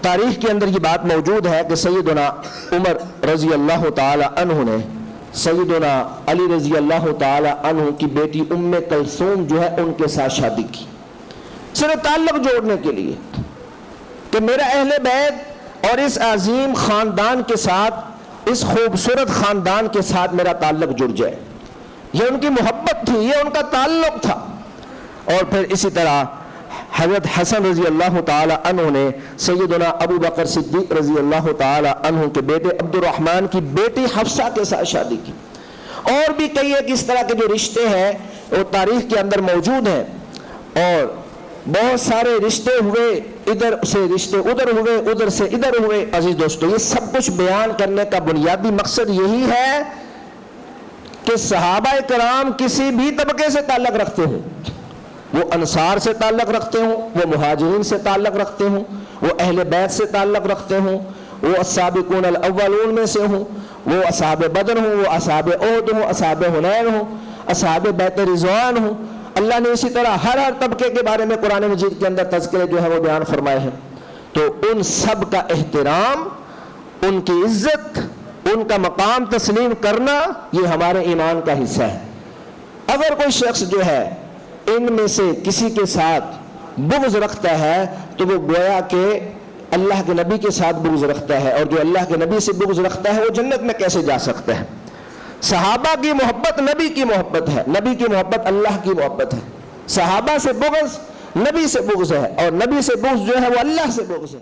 تاریخ کے اندر یہ بات موجود ہے کہ سیدنا عمر رضی اللہ تعالی عنہ نے سیدنا علی رضی اللہ تعالی عنہ کی بیٹی ام کلثوم جو ہے ان کے ساتھ شادی کی، صرف تعلق جوڑنے کے لیے کہ میرا اہل بیت اور اس عظیم خاندان کے ساتھ، اس خوبصورت خاندان کے ساتھ میرا تعلق جڑ جائے۔ یہ ان کی محبت تھی، یہ ان کا تعلق تھا۔ اور پھر اسی طرح حضرت حسن رضی اللہ تعالی عنہ نے سیدنا ابو بکر صدیق رضی اللہ تعالی عنہ کے بیٹے عبد الرحمن کی بیٹی حفصہ کے ساتھ شادی کی۔ اور بھی کئی ایک اس طرح کے جو رشتے ہیں وہ تاریخ کے اندر موجود ہیں، اور بہت سارے رشتے ہوئے، ادھر سے رشتے ادھر ہوئے، ادھر سے ادھر ہوئے۔ عزیز دوستو، یہ سب کچھ بیان کرنے کا بنیادی مقصد یہی ہے کہ صحابہ کرام کسی بھی طبقے سے تعلق رکھتے ہوں، وہ انصار سے تعلق رکھتے ہوں، وہ مہاجرین سے تعلق رکھتے ہوں، وہ اہل بیت سے تعلق رکھتے ہوں، وہ السابقون الاولون میں سے ہوں، وہ اصحاب بدر ہوں، وہ اصحاب احد ہوں، اصحاب حنین ہوں، اصحاب بیت رضوان ہوں۔ اللہ نے اسی طرح ہر طبقے کے بارے میں قرآن مجید کے اندر تذکرے جو ہے وہ بیان فرمائے ہیں۔ تو ان سب کا احترام، ان کی عزت، ان کا مقام تسلیم کرنا یہ ہمارے ایمان کا حصہ ہے۔ اگر کوئی شخص جو ہے ان میں سے کسی کے ساتھ بغض رکھتا ہے تو وہ گویا کہ اللہ کے نبی کے ساتھ بغض رکھتا ہے، اور جو اللہ کے نبی سے بغض رکھتا ہے وہ جنت میں کیسے جا سکتا ہے؟ صحابہ کی محبت نبی کی محبت ہے، نبی کی محبت اللہ کی محبت ہے۔ صحابہ سے بغض نبی سے بغض ہے، اور نبی سے بغض جو ہے وہ اللہ سے بغض ہے۔